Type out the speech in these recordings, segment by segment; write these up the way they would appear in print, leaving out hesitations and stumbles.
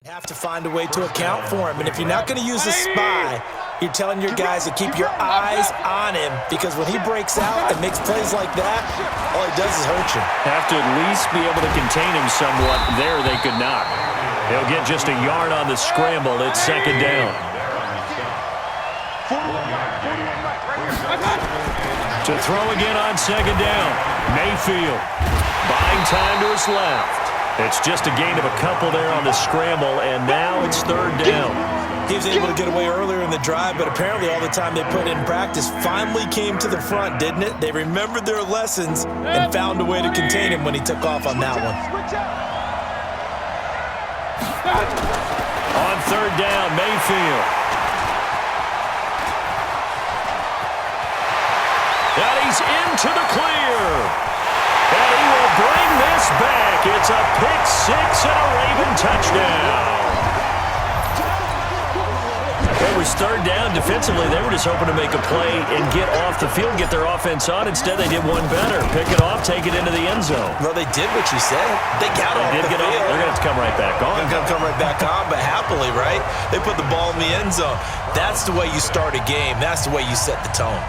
Have to find a way to account for him. And if you're not going to use a spy, you're telling your guys to keep your eyes on him, because when he breaks out and makes plays like that, all he does is hurt you. Have to at least be able to contain him somewhat. There they could not. They'll get just a yard on the scramble. It's second down. To throw again on second down. Mayfield buying time to his left. It's just a gain of a couple there on the scramble, and now it's third down. He was able to get away earlier in the drive, but apparently all the time they put in practice finally came to the front, didn't it? They remembered their lessons and found a way to contain him when he took off on that one. On third down, Mayfield. And he's into the clear. And he will bring this back. It's a pick six and a Raven touchdown. It was third down. Defensively, they were just hoping to make a play and get off the field, get their offense on. Instead, they did one better. Pick it off, take it into the end zone. Well, they did what you said. They got off the field. They're going to have to come right back on. They're going to come right back on, but happily, right? They put the ball in the end zone. That's the way you start a game. That's the way you set the tone.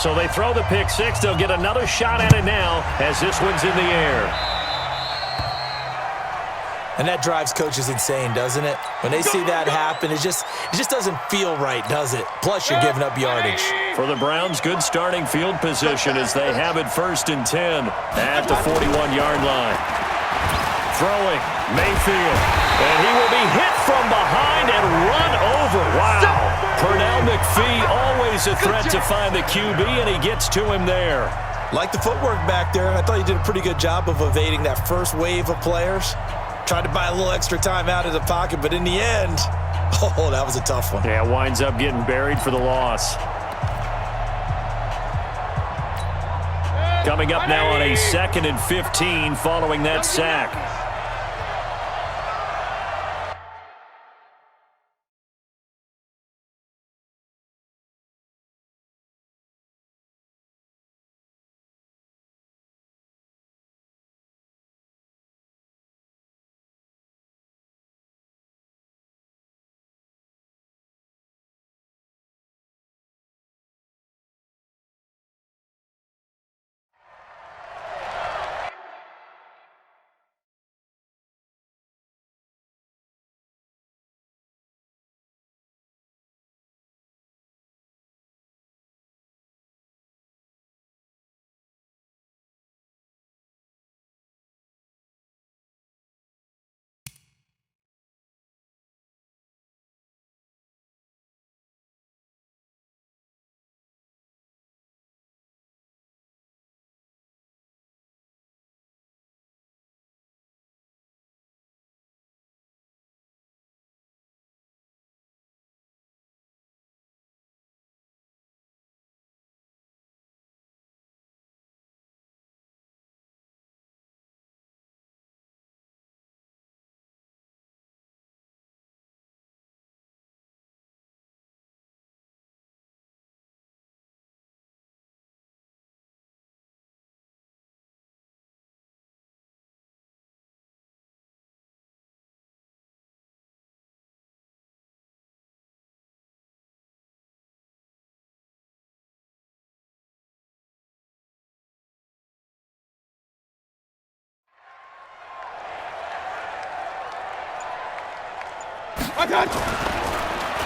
So they throw the pick six. They'll get another shot at it now as this one's in the air. And that drives coaches insane, doesn't it? When they see that happen, it just doesn't feel right, does it? Plus, you're giving up yardage. For the Browns, good starting field position as they have it 1st and 10 at the 41-yard line. Throwing, Mayfield. And he will be hit from behind and run over. Wow. Pernell McPhee, always a threat to find the QB, and he gets to him there. Like the footwork back there, I thought he did a pretty good job of evading that first wave of players. Tried to buy a little extra time out of the pocket, but in the end, oh, that was a tough one. Yeah, winds up getting buried for the loss. Coming up now on a 2nd and 15 following that sack.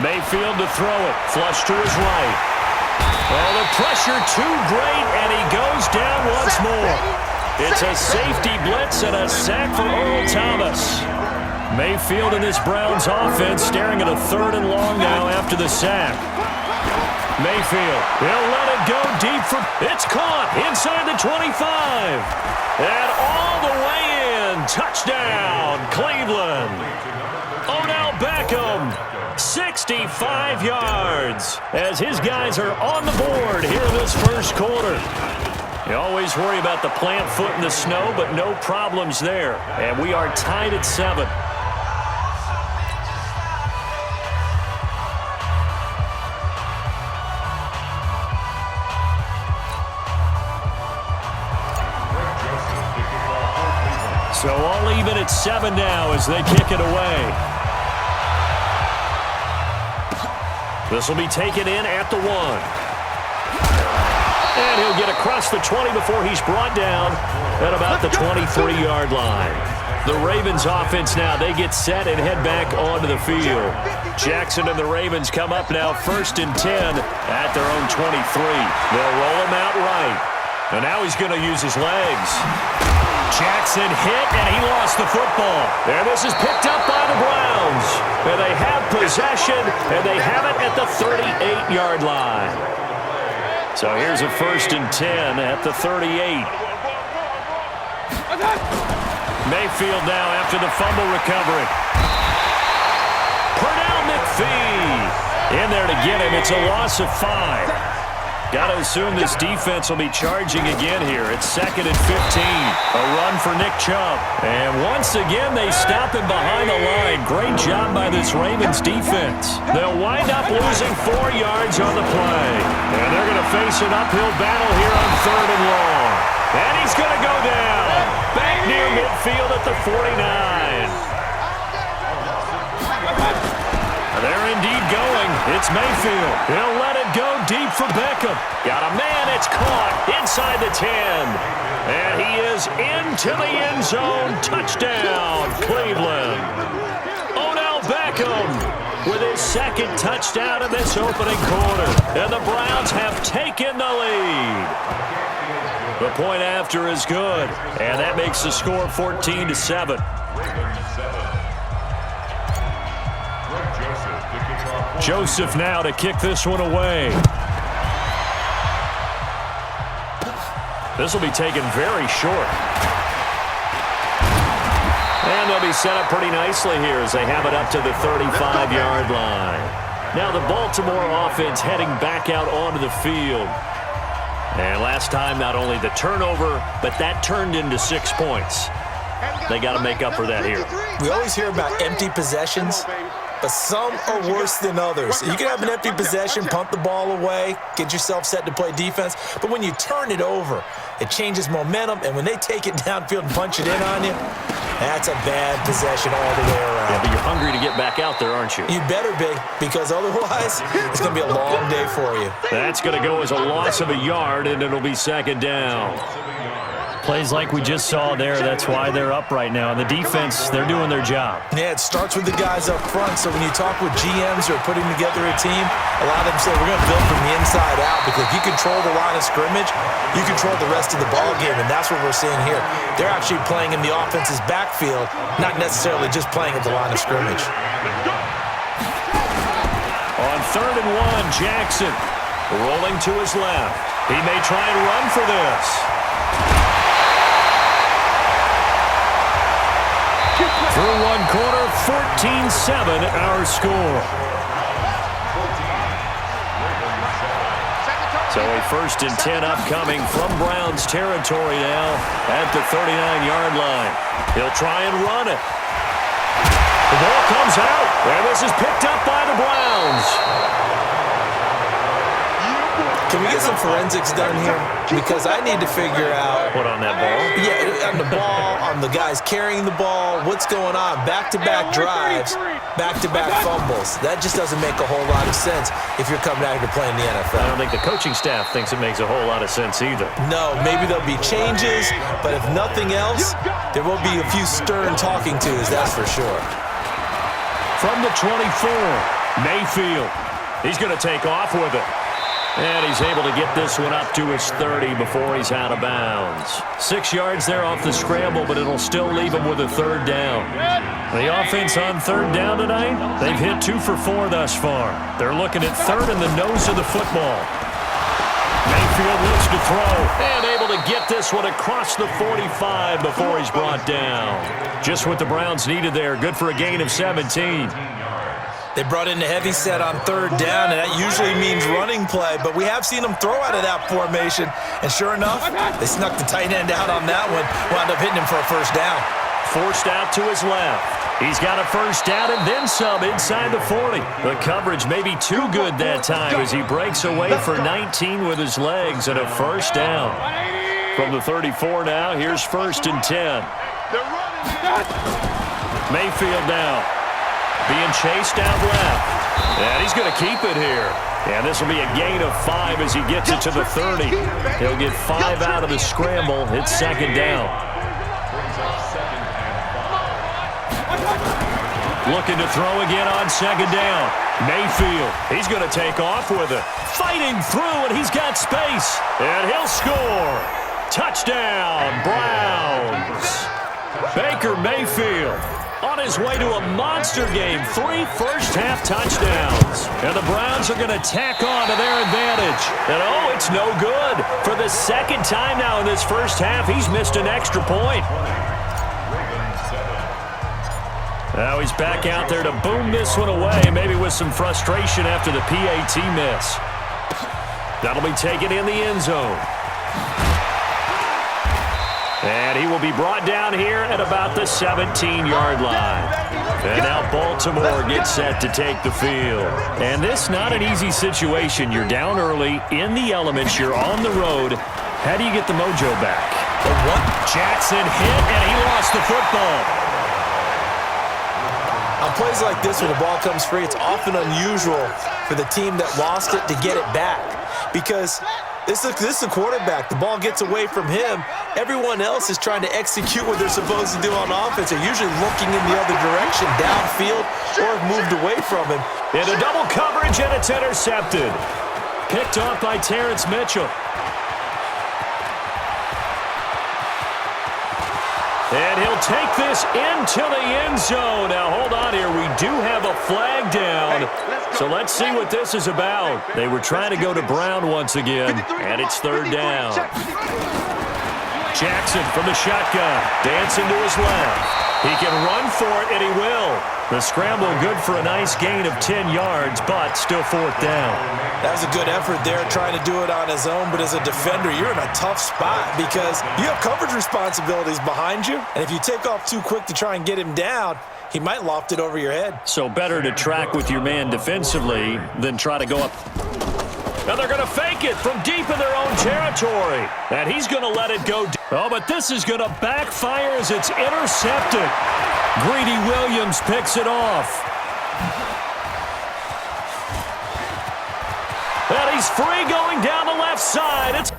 Mayfield to throw it. Flush to his right. Oh, the pressure too great, and he goes down once more. It's a safety blitz and a sack for Earl Thomas. Mayfield in this Browns offense staring at a 3rd and long now after the sack. Mayfield, he'll let it go deep for... It's caught inside the 25. And all the way in. Touchdown, Cleveland. Odell Beckham, 65 yards, as his guys are on the board here in this first quarter. You always worry about the plant foot in the snow, but no problems there. And we are tied at 7. even at 7 now as they kick it away. This will be taken in at the 1. And he'll get across the 20 before he's brought down at about the 23-yard line. The Ravens offense now, they get set and head back onto the field. Jackson and the Ravens come up now 1st and 10 at their own 23. They'll roll him out right. And now he's going to use his legs. Jackson hit, and he lost the football. And this is picked up by the Browns. And they have possession, and they have it at the 38-yard line. So here's a 1st and 10 at the 38. Mayfield now after the fumble recovery. Pernell McPhee in there to get him. It's a loss of 5. Got to assume this defense will be charging again here. It's 2nd and 15. A run for Nick Chubb. And once again, they stop him behind the line. Great job by this Ravens defense. They'll wind up losing 4 yards on the play. And they're going to face an uphill battle here on 3rd and long. And he's going to go down. Back near midfield at the 49. They're indeed going. It's Mayfield. He'll let it go deep for Beckham. Got a man. It's caught inside the 10. And he is into the end zone. Touchdown, Cleveland. Odell Beckham with his 2nd touchdown in this opening quarter. And the Browns have taken the lead. The point after is good. And that makes the score 14-7. Joseph now to kick this one away. This will be taken very short. And they'll be set up pretty nicely here as they have it up to the 35-yard line. Now the Baltimore offense heading back out onto the field. And last time, not only the turnover, but that turned into 6 points. They got to make up for that here. We always hear about empty possessions, but some are worse than others. You can have an empty possession, punt the ball away, get yourself set to play defense, but when you turn it over, it changes momentum, and when they take it downfield and punch it in on you, that's a bad possession all the way around. Yeah, but you're hungry to get back out there, aren't you? You better be, because otherwise, it's going to be a long day for you. That's going to go as a loss of a yard, and it'll be 2nd down. Plays like we just saw there, that's why they're up right now. And the defense, they're doing their job. Yeah, it starts with the guys up front. So when you talk with GMs who are putting together a team, a lot of them say we're going to build from the inside out, because if you control the line of scrimmage, you control the rest of the ball game, and that's what we're seeing here. They're actually playing in the offense's backfield, not necessarily just playing at the line of scrimmage. On 3rd and 1, Jackson rolling to his left. He may try and run for this. Through one quarter, 14-7 our score. So a 1st and 10 upcoming from Browns territory now at the 39-yard line. He'll try and run it. The ball comes out, and this is picked up by the Browns. Can we get some forensics done here? Because I need to figure out... What, on that ball? Yeah, on the ball, on the guys carrying the ball, what's going on? Back-to-back drives, back-to-back fumbles. That just doesn't make a whole lot of sense if you're coming out here to play in the NFL. I don't think the coaching staff thinks it makes a whole lot of sense either. No, maybe there'll be changes, but if nothing else, there will be a few stern talking tos, that's for sure. From the 24, Mayfield. He's going to take off with it. And he's able to get this one up to his 30 before he's out of bounds. 6 yards there off the scramble, but it'll still leave him with a 3rd down. The offense on 3rd down tonight, they've hit 2 for 4 thus far. They're looking at 3rd in the nose of the football. Mayfield looks to throw, and able to get this one across the 45 before he's brought down. Just what the Browns needed there. Good for a gain of 17. They brought in the heavy set on 3rd down, and that usually means running play, but we have seen them throw out of that formation, and sure enough, they snuck the tight end out on that one, wound up hitting him for a 1st down. Forced out to his left. He's got a 1st down and then some inside the 40. The coverage may be too good that time as he breaks away for 19 with his legs and a 1st down. From the 34 now, here's 1st and 10. Mayfield now. Being chased out left. And he's going to keep it here. And this will be a gain of 5 as he gets it to the 30. He'll get 5 out of the scramble. It's second down. Looking to throw again on second down. Mayfield, he's going to take off with it. Fighting through, and he's got space. And he'll score. Touchdown, Browns. Baker Mayfield on his way to a monster game. 3 first-half touchdowns. And the Browns are going to tack on to their advantage. And, oh, it's no good. For the second time now in this first half, he's missed an extra point. Now he's back out there to boom this one away, maybe with some frustration after the PAT miss. That'll be taken in the end zone. And he will be brought down here at about the 17-yard line. And now Baltimore gets set to take the field. And this not an easy situation. You're down early, in the elements, you're on the road. How do you get the mojo back? Jackson hit, and he lost the football. On plays like this where the ball comes free, it's often unusual for the team that lost it to get it back because this is the quarterback. The ball gets away from him. Everyone else is trying to execute what they're supposed to do on offense. They're usually looking in the other direction, downfield, or have moved away from him. Into double coverage, and it's intercepted. Picked off by Terrence Mitchell. And he'll take this into the end zone. Now, hold on here. We do have a flag down. So let's see what this is about. They were trying to go to Brown once again, and it's third down. Jackson from the shotgun. Dancing to his left. He can run for it, and he will. The scramble good for a nice gain of 10 yards, but still fourth down. That was a good effort there, trying to do it on his own. But as a defender, you're in a tough spot because you have coverage responsibilities behind you. And if you take off too quick to try and get him down, he might loft it over your head. So better to track with your man defensively than try to go up. Now they're going to fake it from deep in their own territory. And he's going to let it go. Oh, but this is going to backfire as it's intercepted. Greedy Williams picks it off. And he's free going down the left side. It's